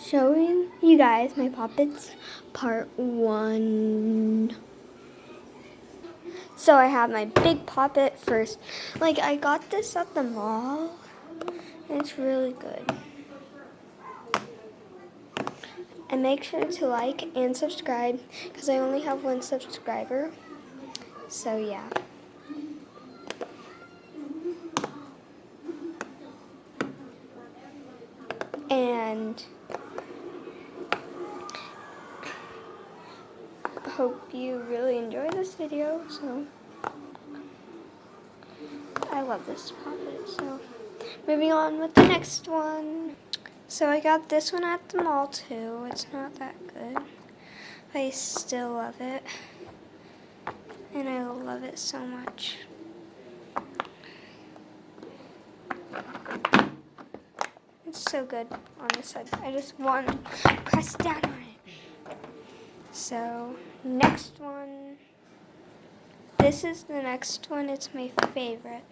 showing you guys my puppets part 1. So I have my big puppet first. Like, I got this at the mall, and it's really good. And make sure to like and subscribe, because I only have 1 subscriber. So yeah. And hope you really enjoy this video. So I love this puppet. So moving on with the next one. So I got this one at the mall too. It's not that good. I still love it. And I love it so much. It's so good on this side. I just want to press down on it. So, next one. This is the next one. It's my favorite.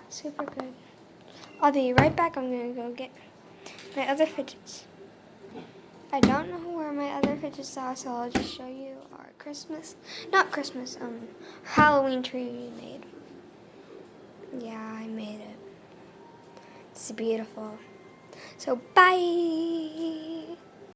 Super good. I'll be right back. I'm going to go get my other fidgets. I don't know where my other fidgets are, so I'll just show you our Halloween tree we made. Yeah, I made it. It's beautiful. So, bye!